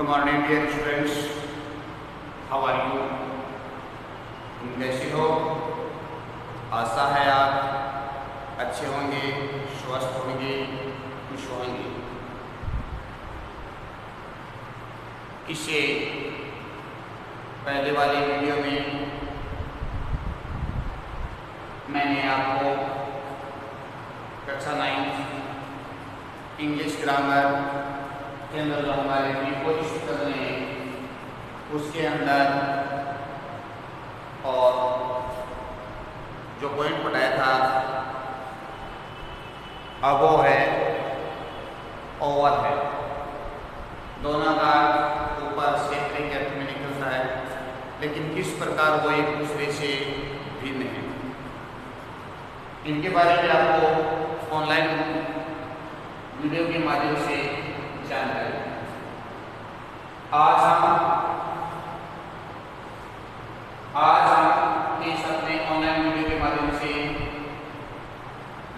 Good morning dear students, how are you? तुम कैसे हो? आशा है आप अच्छे होंगे, स्वस्थ होंगे, खुश होंगे। इससे पहले वाले वीडियो में मैंने आपको कक्षा 9 इंग्लिश ग्रामर के अंदर जो हमारे प्रीपोजिशन ने उसके अंदर और जो पॉइंट पढ़ाया था अब वो है ओवर है। दोनों का ऊपर से एक अर्थ में निकलता है, लेकिन किस प्रकार वो एक दूसरे से भिन्न है, इनके बारे में आपको ऑनलाइन वीडियो के माध्यम से जानकारी। आज हम इस अपने ऑनलाइन वीडियो के माध्यम से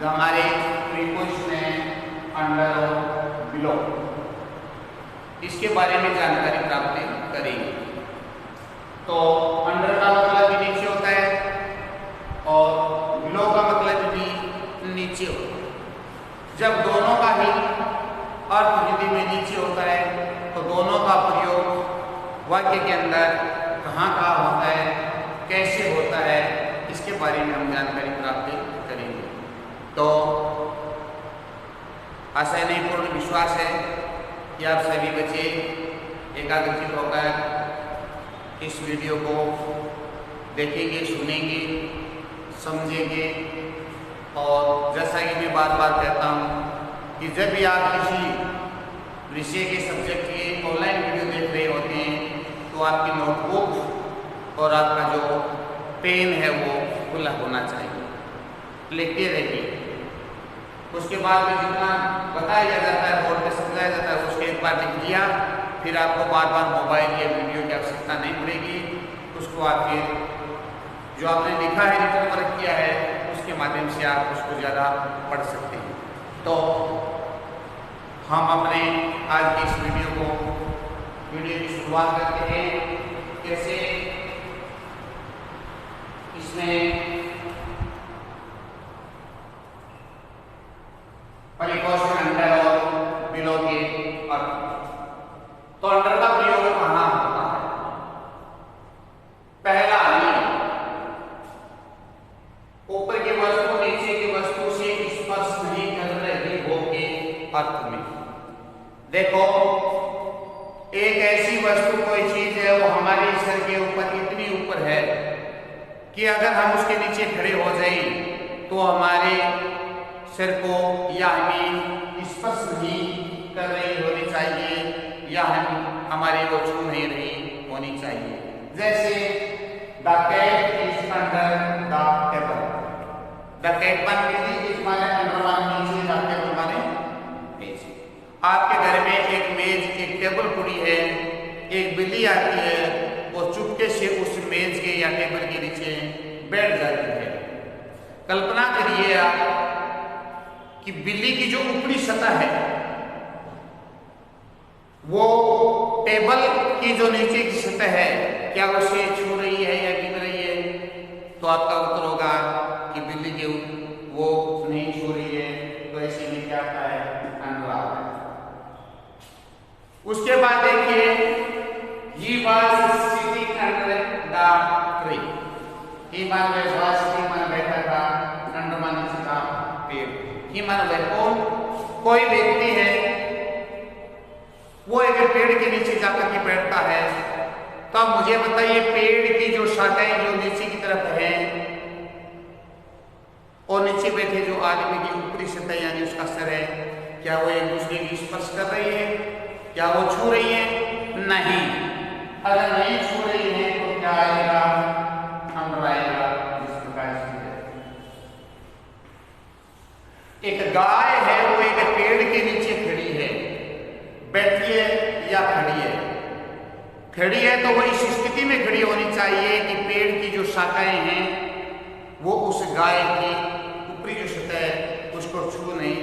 जो हमारे प्रीपोजिशन है अंडर और बिलो, इसके बारे में जानकारी प्राप्त करेंगे। तो अंडर का मतलब भी नीचे होता है और बिलो का मतलब भी नीचे होता है। जब दोनों का ही अर्थ हिंदी में नीचे होता है तो दोनों का प्रयोग वाक्य के अंदर कहाँ होता है, कैसे होता है, इसके बारे में हम जानकारी प्राप्त करेंगे। तो आशा नहीं पूर्ण विश्वास है कि आप सभी बच्चे एकाग्रचित होकर इस वीडियो को देखेंगे, सुनेंगे, समझेंगे। और जैसा कि मैं बार बार कहता हूँ कि जब भी आप किसी विषय के सब्जेक्ट के ऑनलाइन वीडियो देख रहे होते हैं तो आपकी नोटबुक और आपका जो पेन है वो खुला होना चाहिए, लिखते रहिए। उसके बाद में जितना बताया जाता है, बोर्ड पे समझाया जाता है, उसके एक बार लिख लिया, फिर आपको बार बार मोबाइल या वीडियो की आवश्यकता नहीं पड़ेगी। उसको आप फिर जो आपने लिखा है, रिटर्न वर्क किया है, उसके माध्यम से आप उसको ज़्यादा पढ़ सकते हैं। तो हम अपने आज की इस वीडियो की शुरुआत करते हैं। कैसे इसमें प्रीपोजिशन अंडर और बिलो के अर्थ। तो अंडर का प्रयोग कहाँ होता है? पहला नियम, ऊपर की वस्तु नीचे की वस्तु से स्पर्श नहीं कर रही हो के अर्थ में। देखो, एक ऐसी वस्तु कोई चीज है वो हमारे सर के ऊपर इतनी ऊपर है कि अगर हम उसके नीचे खड़े हो जाएं तो हमारे सिर को या हमें स्पर्श नहीं कर रही होनी चाहिए या हमारी वो छू नहीं रही होनी चाहिए। जैसे the cat is under the table. The cat is माने अंडर नीचे, द टेबल माने नीचे। आपके घर में एक मेज, एक टेबल पड़ी है, एक बिल्ली आती है और चुपके से उस मेज के या टेबल के नीचे बैठ जाती है। कल्पना करिए आप कि बिल्ली की जो ऊपरी सतह है वो टेबल की जो नीचे की सतह है क्या उसे छू रही है या गिर रही है? तो आपका उत्तर होगा कि बिल्ली के वो नहीं छू रही है, तो ऐसे में क्या आता है? अंडर आता है। उसके बाद देखिए, he was sitting under the tree। he was sitting माने बैठा था, under माने नीचे था पेड़। he माने कौन? कोई व्यक्ति है, वो एक पेड़ के नीचे जाकर के बैठता है। तो अब मुझे बताइए, पेड़ की जो शाखाएं जो नीचे की तरफ है और नीचे बैठे जो आदमी की ऊपरी सतह यानी उसका सर है, क्या वो एक दूसरे की स्पर्श कर रही है? क्या वो छू रही है? नहीं। अगर नहीं छू रही है तो क्या आएगा? अंडर आएगा। इस प्रकार से एक गाय है, वो एक पेड़ के नीचे खड़ी है, बैठी है या खड़ी है? खड़ी है तो वो इस स्थिति में खड़ी होनी चाहिए कि पेड़ की जो शाखाएं हैं वो उस गाय की ऊपरी जो सतह है उसको छू नहीं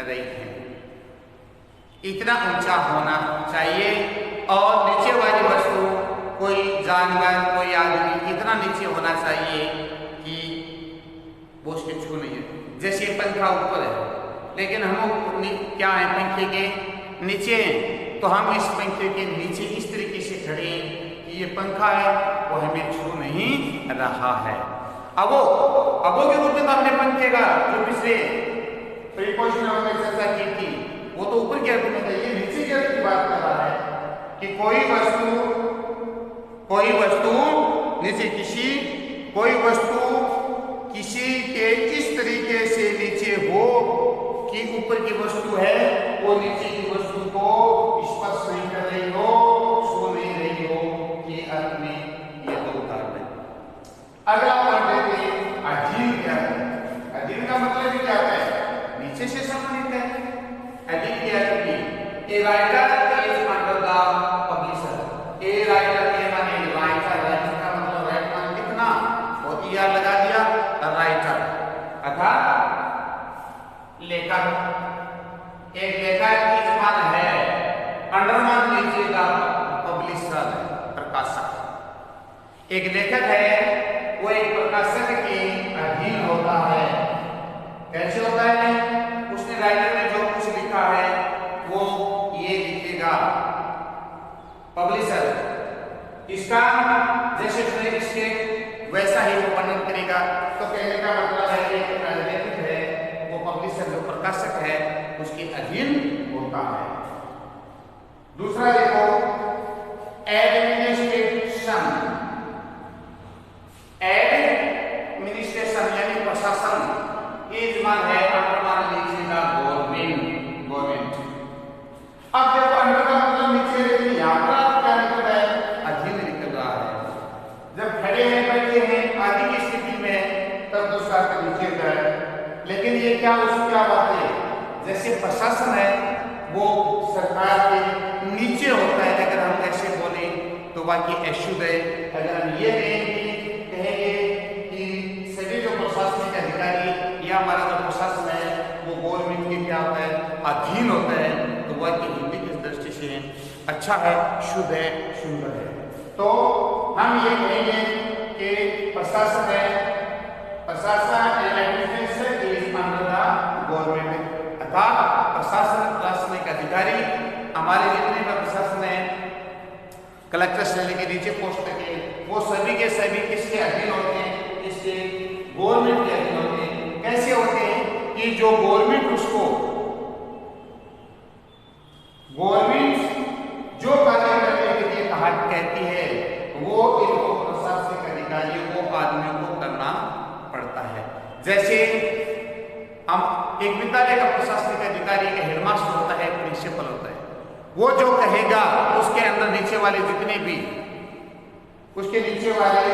रही है। इतना ऊंचा होना चाहिए और नीचे वाली वस्तु कोई जानवर कोई आदमी इतना नीचे होना चाहिए कि वो उसके छू नहीं है। जैसे पंखा ऊपर है लेकिन हम क्या है पंखे के नीचे हैं, तो हम इस पंखे के नीचे इस तरीके से खड़े हैं कि ये पंखा है वो हमें छू नहीं रहा है। अबो के रूप में तो हमने पंखे का जो पिछले प्रीपोजिशन हमने चर्चा की थी वो तो ऊपर के अर्थ में था, ये नीचे के अर्थ की बात कर रहा है कि कोई वस्तु नीचे कोई वस्तु किसी के इस तरीके से नीचे हो कि ऊपर की वस्तु है वो नीचे की वस्तु को स्पर्श नहीं कर रही हो, छू नहीं रही हो, ये अर्थ में ये दो उदाहरण है। अगला पढ़ लेते हैं अधीन क्या है। अधीन का मतलब ही क्या है? नीचे से संबंधित है। अधीन के अर्थ में a writer is under the publisher. A writer के माने राइटर का मतलब राइट मान लिखना और ईआर लगा दिया राइटर अर्थात लेखक। एक लेखक इज मान है अंडरमान लीजिएगा पब्लिशर प्रकाशक। एक लेखक है वो एक प्रकाशक के अधीन होता है। कैसे होता है? उसने राइटर ने जो कुछ लिखा है वो ये लिखेगा पब्लिशर, इसका जैसे उसने इसके वैसा ही वो वर्णन करेगा। तो कहने का मतलब है कि लेखक है वो पब्लिशर जो प्रकाशक है उसके अधीन होता है। दूसरा देखो एडमिनिस्ट्रेशन। एडमिनिस्ट्रेशन यानी प्रशासन इज मान है अंडरमान लीजिएगा गवर्नमेंट। अब देखो अंडर का मतलब नीचे, लेकिन यहाँ पर क्या निकल रहा है? अधीन निकल रहा है। जब खड़े हैं बैठे हैं आदि की स्थिति में तब तो उसका नीचे का है। लेकिन ये क्या बात है? जैसे प्रशासन है वो सरकार के नीचे होता है, अगर हम ऐसे बोले तो बाकी अशुद्ध है। अगर हम ये कहेंगे कि सभी जो प्रशासनिक अधिकारी या हमारा जो प्रशासन है वो गवर्नमेंट के क्या होता है? अधीन होता है। तो बाकी हिंदी की दृष्टि से अच्छा है, शुद्ध है, सुंदर है। तो हम ये कहेंगे कि प्रशासन है, प्रशासन administration is under the government. अर्थात प्रशासन प्रशासनिक अधिकारी हमारे जितने भी प्रशासन है कलेक्टर से लेकर नीचे पोस्ट तक के वो सभी के सभी किसके अधीन होते हैं? इसके गवर्नमेंट के अधीन होते हैं। कैसे होते हैं कि जो गवर्नमेंट जो कार्य करने के लिए कहा कहती है वो इनको प्रशासनिक अधिकारियों को आदमियों को करना पड़ता है। जैसे हम एक विद्यालय का प्रशासनिक अधिकारी का हेडमास्टर होता है, प्रिंसिपल होता है, वो जो कहेगा उसके अंदर नीचे वाले जितने भी उसके नीचे वाले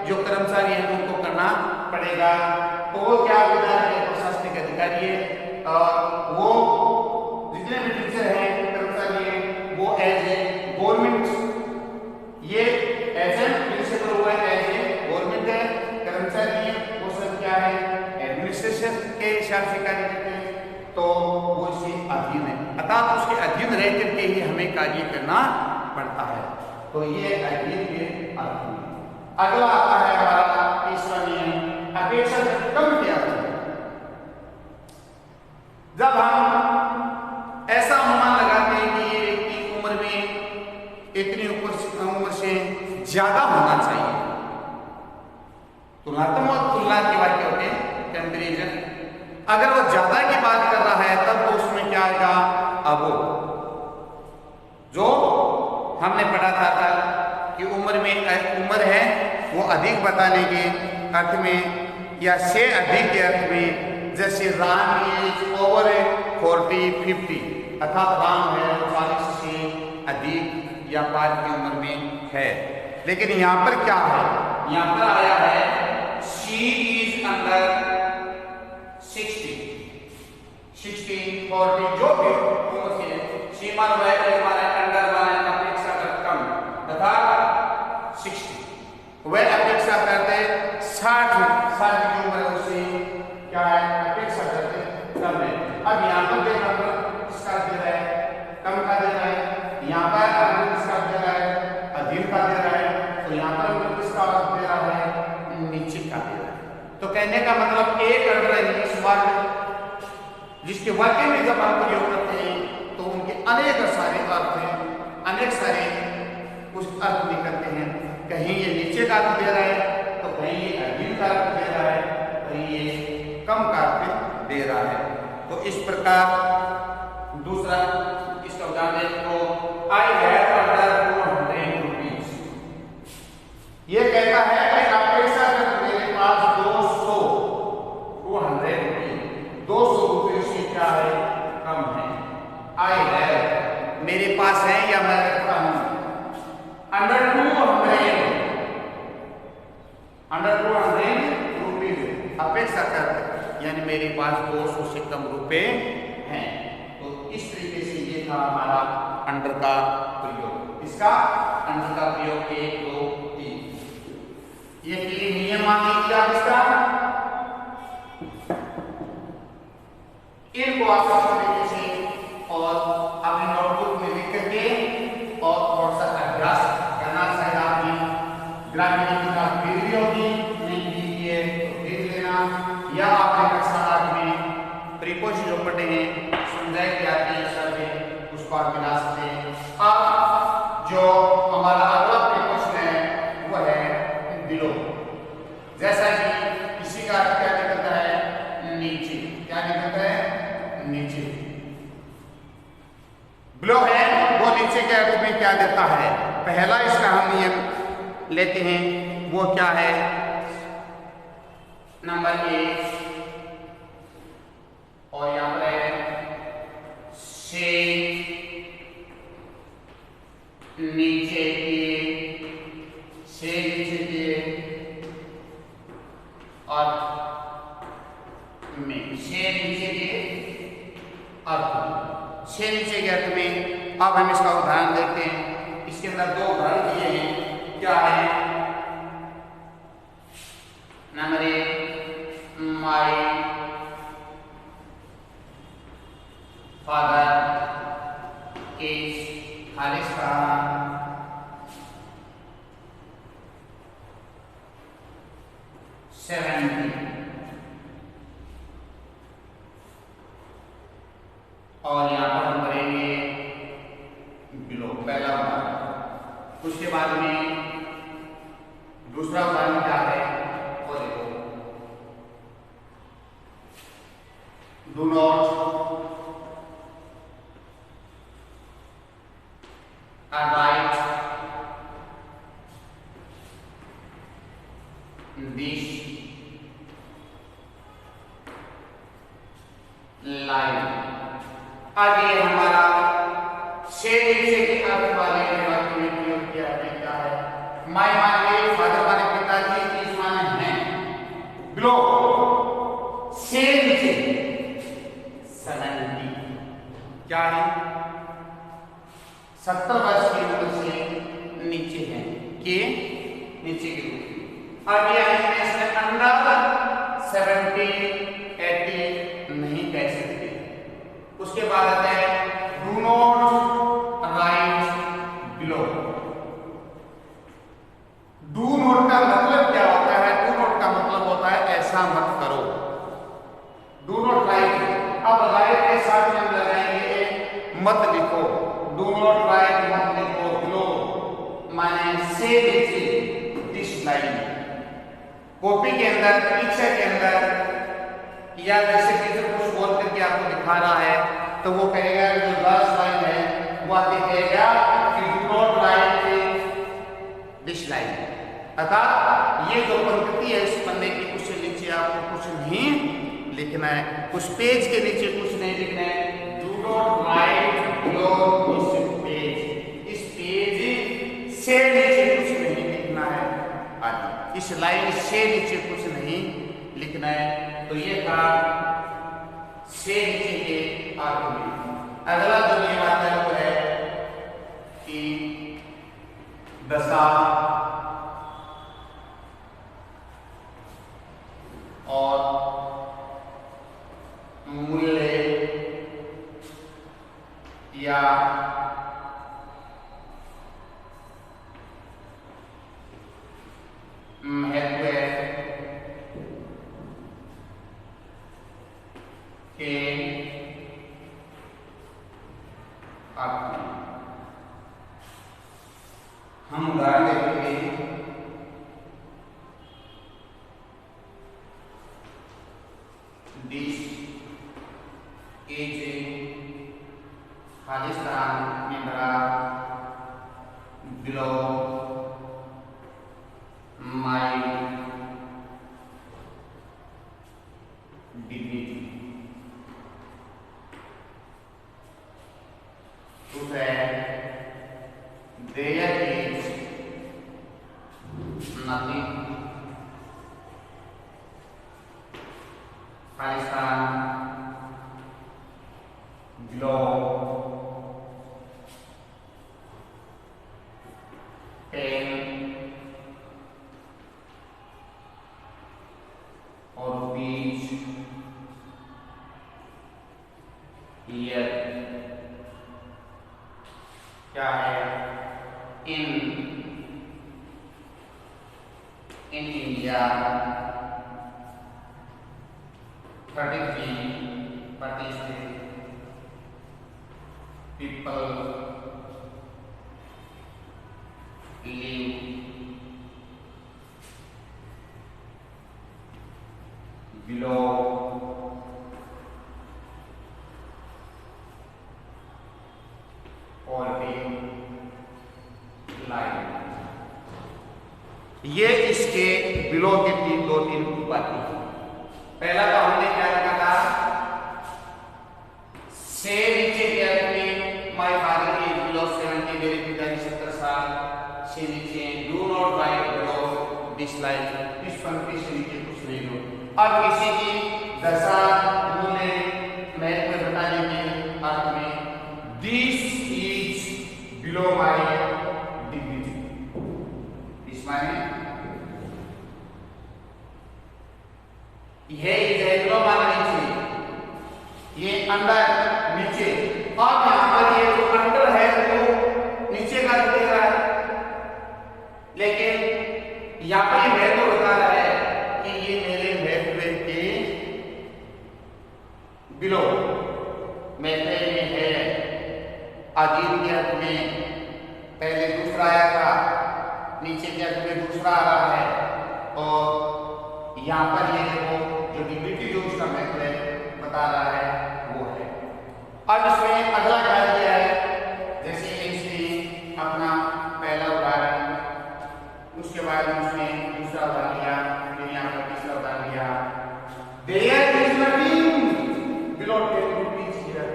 जो कर्मचारी हैं उनको करना पड़ेगा। तो वो क्या विद्यालय के प्रशासनिक अधिकारी है और वो जितने भी टीचर हैं कर्मचारी हैं वो एज ए गवर्नमेंट, ये एज ए प्रिंसिपल हुआ एज ए गवर्नमेंट है। कर्मचारी है वो सब क्या है? एडमिनिस्ट्रेशन के हिसाब से कार्य करते हैं, तो वो इसके अधीन है। अर्थात उसके अधीन रह करके ही हमें कार्य करना पड़ता है। तो ये अधीन के अर्थ में। अगला आता है हमारा तीसरा नियम अपेक्षाकृत कम क्या है। जब हम ऐसा अनुमान लगाते हैं कि ये व्यक्ति उम्र में इतनी उम्र से ज्यादा होना चाहिए, तुलनात्मक तुलना के वाक्य होते हैं कंपैरिजन। अगर वो ज्यादा की बात कर रहा है तब तो उसमें क्या आएगा? अबो, जो हमने पढ़ा था कि उम्र है वो अधिक बताने के अर्थ में या से अधिक के अर्थ में। जैसे राम इज ओवर 40-50 अर्थात राम है 40 से अधिक या पार की उम्र में है। लेकिन यहाँ पर क्या है? यहाँ पर आया है शी इज अंडर 60, 40 जो भी उम्र से सीमा अंडर अपेक्षाकृत कम तथा 60 वह अपेक्षा करते 60 साल की उम्र उससे क्या है? अपेक्षा करते कम है। अब यहाँ पर देखना इसका दिया है का मतलब एक अर्थ इंग्लिश वर्ड जिसके वाक्य में जब हम प्रयोग करते हैं तो उनके अनेक सारे अर्थ हैं, अनेक सारे कुछ अर्थ निकलते हैं। कहीं ये नीचे का अर्थ दे रहा है तो कहीं ये अधिक का अर्थ दे रहा है, कहीं ये कम का अर्थ दे रहा है। तो इस प्रकार दूसरा इसका उदाहरण को आई हैव अंडर 200 रुपीज। ये कहता है कि अपेक्षा कर मेरे पास 200 रुपये, 200 रुपये से क्या है, कम है। आई हैव मेरे पास है या मैं रखता हूं, अंडर 200 रुपीज अपेक्षा कर यानी मेरे पास 200 से कम रुपए हैं। तो इस तरीके से ये था हमारा अंडर का प्रयोग। इसका अंडर का प्रयोग 1 2 3 ये 3 नियम मान लीजिए आप इसका, इनको आप इस तरीके से और अपनी नोटबुक में लिख करके और थोड़ा सा अभ्यास करना चाहिए। आपने ग्रामीण की किताब खरीदी होगी, नहीं लीजिए तो खरीद लेना, या आपने कक्षा 8 में प्रीपोजिशन जो पढ़े हैं समझाए क्या सर है उसको आप मिला सकते हैं। अब जो हमारा अगला प्रीपोजिशन है वो है बिलो। जैसा कि इसी का अर्थ क्या निकलता है, नीचे। क्या निकलता है, नीचे। बिलो है वो नीचे के अर्थ में क्या देता है। पहला इसका हम नियम लेते हैं वो क्या है, नंबर 1 और यहां पर है से नीचे के, से नीचे के और में, से नीचे के अर्थ, से नीचे के अर्थ में। अब हम इसका उदाहरण देखते हैं। इसके अंदर 2 उदाहरण दिए हैं। क्या है, number 1 my father is Khalistan 70। और यहां पर हम करेंगे बिलो, पहला उदाहरण। उसके बाद में दूसरा उदाहरण क्या है वो देखो, do not right this line. आज ये हमारा से नीचे के अर्थ वाले वाक्य में प्रयोग किया है। क्या है, माय माने फादर माने पिताजी, इस माने हैं, बिलो से नीचे 70 क्या है, 70 वर्ष की उम्र से नीचे है के नीचे के रूप। अब ये इसमें अंडर 70 80 नहीं कह सकते। उसके बाद आता है do not right below. Do not का मतलब क्या होता है, डू नॉट का मतलब होता है ऐसा मत करो। डू नॉट राइट, अब राइट के साथ में हम लगाएंगे मत लिखो। डू नॉट राइट मत लिखो, बिलो माने से नीचे दिस लाइन। कॉपी के अंदर, परीक्षा के अंदर या जैसे टीचर कुछ बोल करके आपको दिखा रहा है तो वो कहेगा जो 10 लाइन है वो दिखेगा कि do not right this line. अर्थात ये जो पंक्ति है इस पन्ने की उससे नीचे आपको कुछ नहीं लिखना है, उस पेज के नीचे कुछ नहीं लिखना है। Do not right below this page, इस पेज से नीचे कुछ नहीं लिखना है आदि, इस लाइन से नीचे कुछ नहीं लिखना है। तो ये था से नीचे के अर्थ में। अगला जो नियम आता है वो है कि दशा और मूल्य या महत्व के अर्थ में हम उदाहरण देखेंगे। दिस इज खालिस्तान मिम्बरार below my dignity. To say there is nothing Pakistan below pen or beach here क्या है in India 33% people live below line. ये इसके बिलो के दो तीन बातें। पहला तो हमने क्या रखा था, से नीचे क्या रखी, माय फादर इज बिलो 70, मेरे पिताजी 70 साल से नीचे, do not right below this line, इस पंक्ति से नीचे कुछ नहीं लो। अब किसी की दशा उन्होंने मैथ में बताने के अर्थ में this is below my dignity, इस मायने ये बिलो माना नीचे, ये अंडर नीचे, और यहाँ पर ये जो अंडर है वो नीचे का दिख रहा है, लेकिन यहाँ पर ये वैल्यू बता रहा है कि ये मेरे वैल्यू के बिलो मैथे में है। अजीब के अर्थ में पहले दूसरा आया था, नीचे के अर्थ में दूसरा आ रहा है, और यहाँ पर ये देखो जो डिग्निटी जो उसका महत्व बता रहा है वो है। अब इसमें अगला क्या दिया है, जैसे इसने अपना पहला उदाहरण, उसके बाद उसने दूसरा उदाहरण लिया, फिर यहाँ पर तीसरा उदाहरण लिया। There is nothing below 10 rupees here,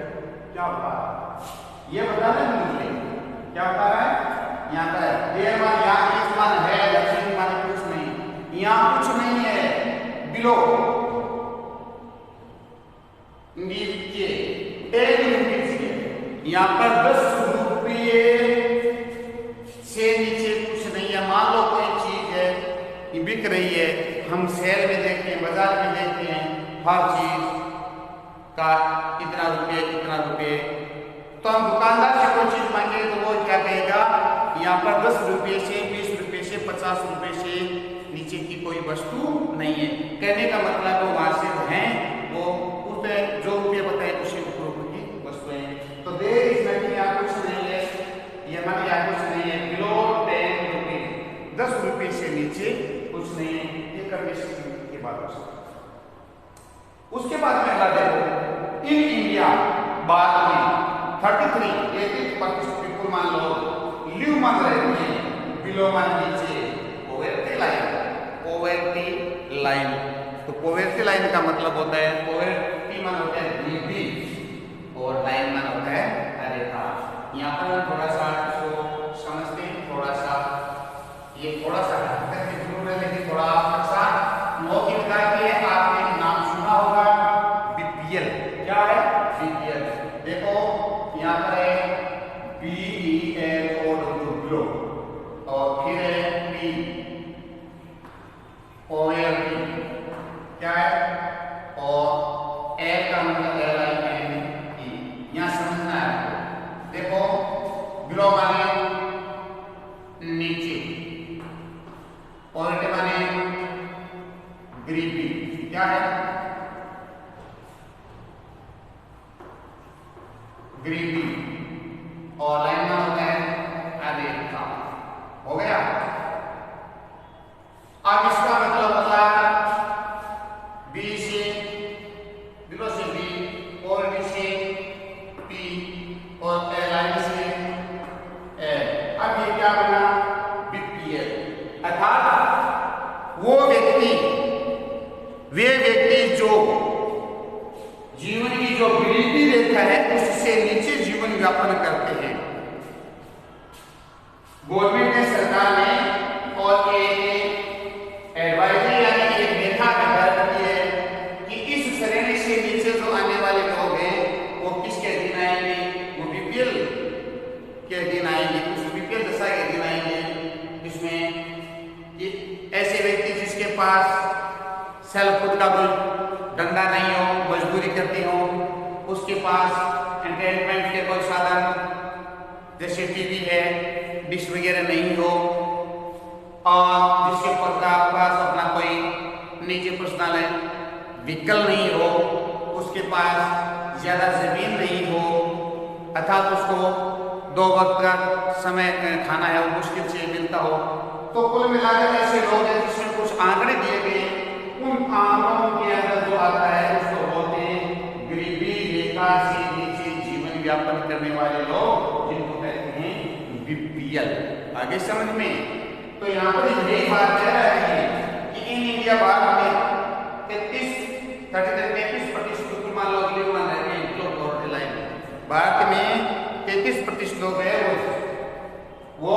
क्या बता रहा है ये बता रहे हैं मुझे, क्या बता रहा है यहाँ पर देयर मान, यहाँ इस मान है, नथिंग मान कुछ नहीं, यहाँ कुछ नहीं है, बिलो नीचे 10 रुपीज है, यहाँ पर 10 रुपये से नीचे कुछ नहीं है। मान लो कोई चीज है बिक रही है, हम सेल में देखते हैं, बाजार में देखते हैं, हर चीज का इतना रुपये इतना रुपये, तो हम दुकानदार से कोई चीज मांगे तो वो क्या कहेगा, यहाँ पर 10 रुपये से 20 रुपये से 50 रुपये से नीचे की कोई वस्तु नहीं है। कहने का मतलब वो वहां से हैं, वो उसमें जो रुपये बताए उसी ऊपर की वस्तुएं हैं। तो देर इज नथिंग, यहाँ कुछ नहीं है, ये मान यहाँ कुछ नहीं है, बिलो 10 रुपये, 10 रुपये से नीचे कुछ नहीं है। ये करने के बाद उसके बाद में अगला देखो, इन इंडिया बाद में 33% पीपल मान लो लिव मान रहे हैं, बिलो मान नीचे, पॉवर्टी लाइन, पॉवर्टी लाइन। तो पॉवर्टी लाइन का मतलब होता है, पॉवर्टी मान होता है गरीबी और लाइन मान होता है रेखा। यहाँ पर थोड़ा सा इसको समझते हैं, थोड़ा सा ये थोड़ा सा जरूर है, लेकिन थोड़ा अच्छा मौखिकता के लिए आपने नाम सुना होगा बीपीएल। क्या है बीपीएल? देखो यहाँ पर है BELO बिलो, और फिर है P पॉवर्टी, क्या है, और L का मतलब LINE, यहाँ समझना है। देखो बिलो माने नीचे, पॉवर्टी माने गरीबी, क्या है गरीबी, और लाइन का होता है अरेखा। हो गया। अब इसका मतलब होता है बी से, बिलो से बी, और डी से पी, और लाइन से ए। अब ये क्या बना? बीपीएल। अर्थात वे व्यक्ति जो जीवन की जो गरीबी रेखा है उससे नीचे जीवन यापन करते हैं। गवर्नमेंट ने, सरकार ने और एक एडवाइजरी यानी एक लेखा तैयार की है कि इस श्रेणी से नीचे जो आने वाले लोग हैं वो किसके अधीन आएंगे? वो बीपीएल के अधीन आएंगे, उस बीपीएल दशा के अधीन आएंगे। इसमें ऐसे व्यक्ति जिसके पास सेल्फ खुद का कोई धंधा नहीं हो, मजदूरी करती हो, उसके पास एंटरटेनमेंट के कोई साधन जैसे टीवी है, डिश वगैरह नहीं हो, और जिसके पास अपना कोई निजी पर्सनल व्हीकल नहीं हो, उसके पास ज्यादा जमीन नहीं हो, अर्थात उसको 2 वक्त का समय खाना है वो मुश्किल से मिलता हो, तो कुल मिलाकर ऐसे लोग हैं जिसमें कुछ आंकड़े दिए गए, उन आंकड़ों के अंदर जो आता है उसको बोलते हैं गरीबी रेखा से नीचे जीवन यापन करने वाले लोग, जिनको कहते हैं बीपीएल। आगे समझ में? तो यहाँ पर यही बात कह रहा है कि इन इंडिया भारत में 33% मान लो भारत में 33% लोग हैं वो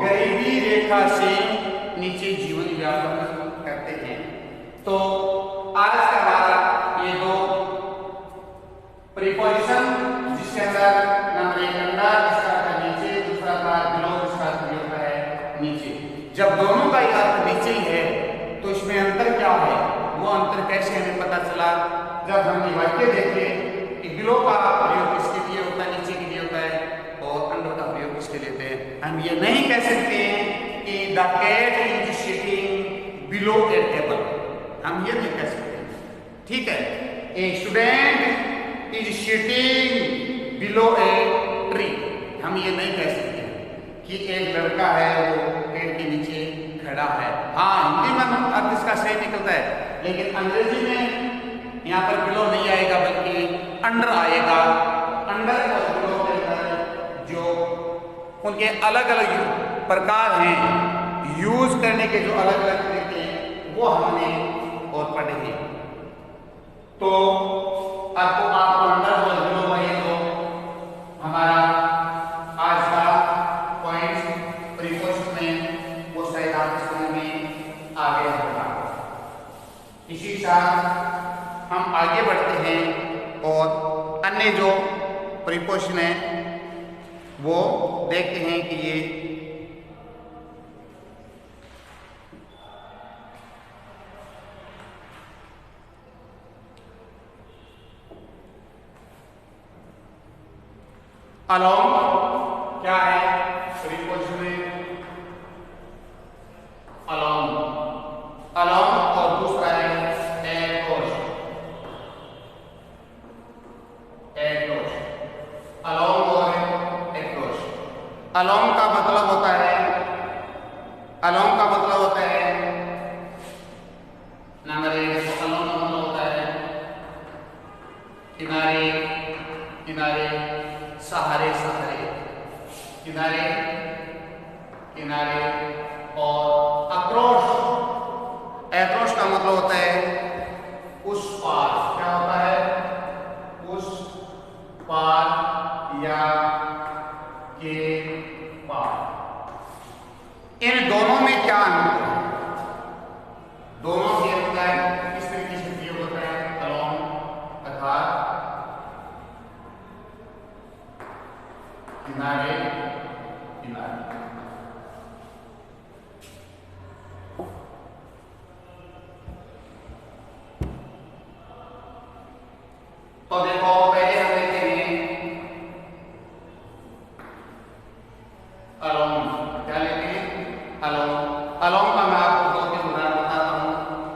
गरीबी रेखा से नीचे जीवन यापन करते हैं। तो आज का हमारा ये 2 प्रीपोजिशन, जिसके अंदर नंबर 1 अंडर, जिसका अर्थ नीचे, दूसरा था बिलो, जिसका अर्थ होता है नीचे। जब दोनों का अर्थ नीचे ही है तो इसमें अंतर क्या है? वो अंतर कैसे हमें पता चला? जब हम ये वाक्य देखे कि बिलो का प्रयोग किसके लिए होता है, नीचे के लिए होता है, और अंडर का प्रयोग किसके लिए होते हैं। हम ये नहीं कह सकते कि the cat is sitting below a table, हम ये नहीं कह सकते। ठीक है, a student is sitting below a tree, हम ये नहीं कह सकते कि एक लड़का है वो पेड़ के नीचे खड़ा है। हाँ, हिंदी में अर्थ इसका सही निकलता है, लेकिन अंग्रेजी में यहाँ पर बिलो नहीं आएगा बल्कि अंडर आएगा। अंडर और बिलो के अंदर जो उनके अलग अलग प्रकार हैं, यूज करने के जो अलग अलग तरीके हैं, वो हमने और पढ़े हैं। तो आपको अंडर और बिलो में तो हमारा आज का पॉइंट प्रीपोजिशन में वो शायद आपके समझ में आ गया होगा। इसी साथ हम आगे बढ़ते हैं और अन्य जो प्रीपोजिशन है वो देखते हैं कि ये अलोंग क्या है प्रीपोजिशन में? अलोंग, अलोंग, और दूसरा है एक्रॉस, एक्रॉस, अलोंग और एक्रॉस। अलोंग का मतलब होता है, अलोंग का मतलब होता है नंबर 1, अलोंग का मतलब होता है किनारे, किनारे, सहारे, सहारे, किनारे, किनारे, और अक्रॉस, एक्रॉस का मतलब होता है उस पार। क्या होता है? उस पार या के पार। इन दोनों में क्या अंतर है? दोनों के अंदर किस तरीके से प्रयोग होता है? अलोंग अर्थात किनारे, किनारे। तो देखो, पहले हम लेते हैं अलोंग। क्या लेते हैं? अलोंग। अलोंग का मैं आपको 2-3 उदाहरण बताता हूं।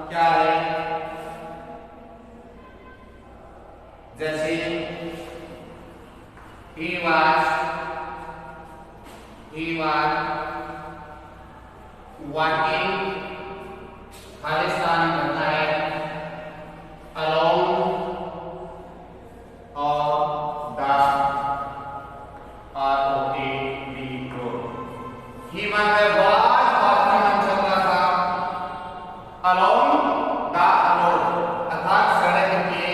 क्या है? जैसे he was walking, खालिस्तान करता है along of the road. He was walking चल रहा था along the road, अर्थात सड़क के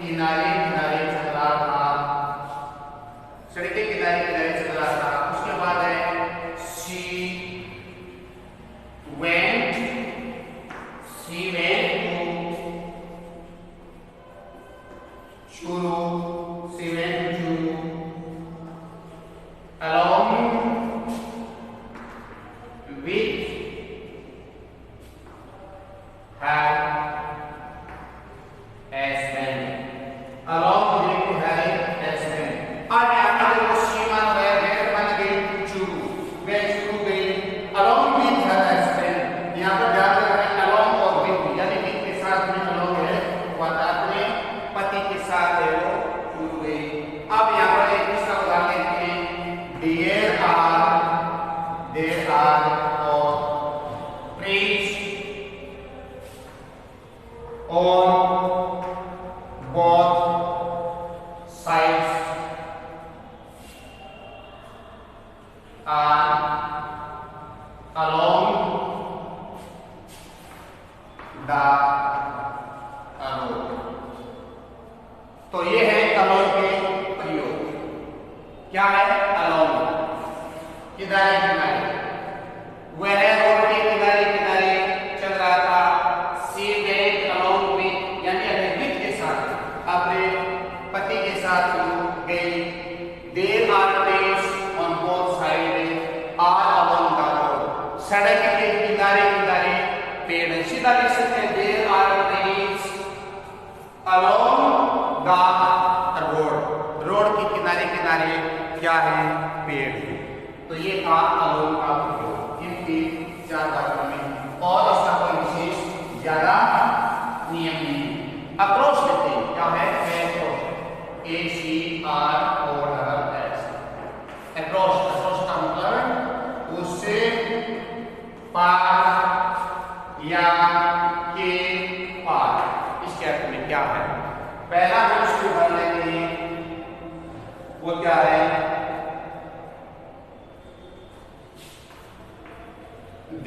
किनारे किनारे चल रहा था, सड़क के किनारे किनारे चल रहा था। उसके बाद है she went to along with her husband, along with her husband। और यहाँ पर देखो सीमा where बन गई to, where to गई along with her husband। यहाँ पर ध्यान रखना along और with, यानी with के साथ में along है, वो अपने पति के साथ है वो to गई। अब यहाँ पर एक दूसरा उदाहरण लेते हैं। There are trees on both sides along the road। तो ये है along के प्रयोग। क्या है along? किनारे किनारे, वह रोड के किनारे किनारे चल रहा था। सी वेंट along with, यानी अपने विद के साथ, अपने पति के साथ गई। There are trees on both sides along the road। सड़क के किनारे किनारे पेड़ हैं। सीधा लिख सकते हैं There are trees along the road। Road के किनारे किनारे क्या है? पेड़ है। तो ये था along का प्रयोग। इनकी चार बातों में और इसका कोई विशेष ज्यादा नियम नहीं। अप्रोच लेते हैं। क्या है? Approach, ACROS। अप्रोच का मतलब उससे पार या के पार। इसके अर्थ में क्या है? पहला जो इसको भर लेते हैं वो क्या है?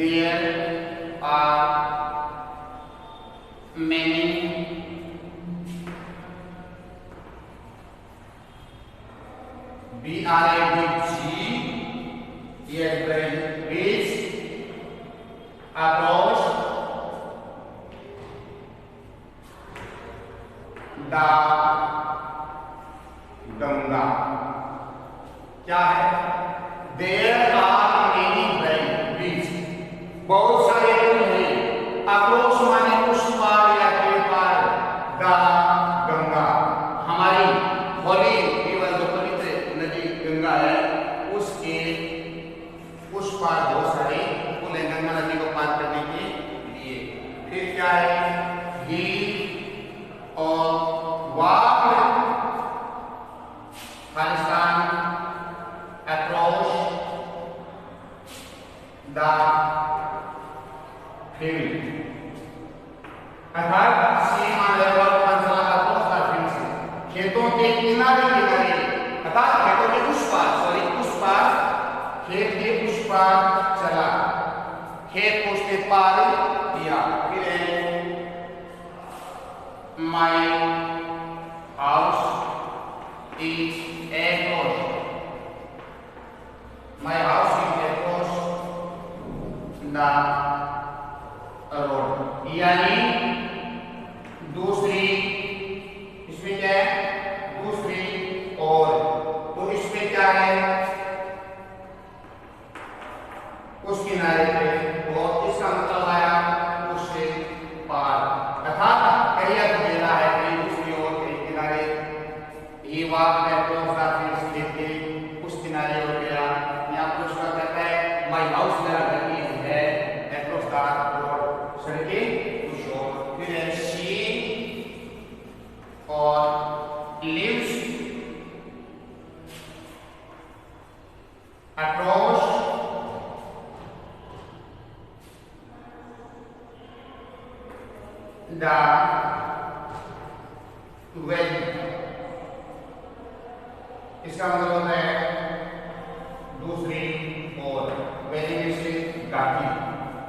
There are many bridges across the Ganga। क्या है? There are many bridges, बहुत सारे पुल हैं। अक्रोश माने उस पार या के पार, द गंगा, हमारी होली केवल जो पवित्र नदी गंगा है उसके उस पार बहुत सारे पुल हैं गंगा नदी को पार करने के लिए। फिर क्या है? ही और walk Khalistan across the field, अर्थात सीमा लेवल पंचला across the field से खेतों के किनारे किनारे, अर्थात खेतों के उस पार, खेत के उस पार चला, खेत को उसके पार किया। फिर my house is across, my house is across the road, यानी दूसरी, इसमें क्या है? दूसरी और, तो इसमें क्या है? उस किनारे पे, और इसका मतलब आया उससे पार, अर्थात कहिया तो दे रहा है कि दूसरी ओर के किनारे। ये walked across the fields, खेत के उस किनारे हो गया। यहाँ पर उसका कहता है my house, मेरा घर है across the road, सड़कें उस ओर। फिर she और lives across the valley। इसका मतलब होता है दूसरी ओर, वैली में से घाटी,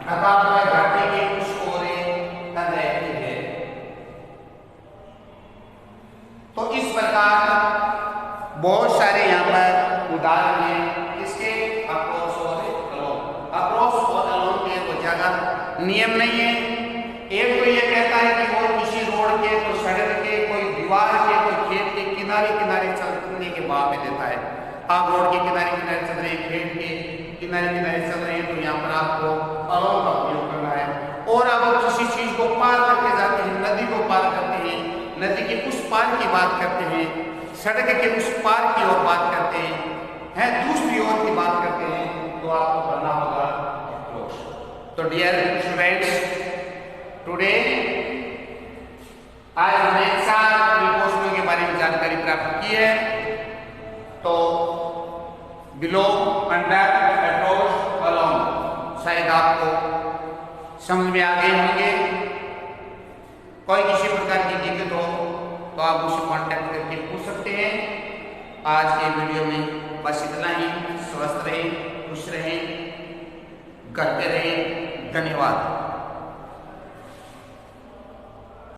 अर्थात वह घाटी के उस ओर रहती है। तो इस प्रकार बहुत सारे यहाँ पर उदाहरण हैं इसके अक्रॉस और अलोंग। अक्रॉस और अलोंग के वो ज्यादा नियम नहीं है। एक तो ये कहता है कि वो किसी रोड के, कोई सड़क के, कोई दीवार के, कोई खेत के किनारे किनारे चलने के बाद में देता है। आप रोड के किनारे किनारे चल रहे हैं, खेत के किनारे किनारे चल रहे हैं, तो यहाँ पर आपको अलोंग का उपयोग करना है। और अब किसी चीज को पार करके जाते हैं, नदी को पार करते हैं, नदी के उस पार की बात करते हैं, सड़क के उस पार की ओर बात करते हैं, दूसरी ओर की बात करते हैं, तो आपको करना होगा अप्रोच। तो डियर स्टूडेंट्स, टुडे आज हमने 4 प्रीपोजिशनों के बारे में जानकारी प्राप्त की है। तो बिलो, अंडर, अक्रॉस, अलोंग शायद आपको समझ में आ गए होंगे। कोई किसी प्रकार की दिक्कत हो तो आप मुझसे कांटेक्ट करके पूछ सकते हैं। आज के वीडियो में बस इतना ही। स्वस्थ रहें, खुश रहें, करते रहें। धन्यवाद।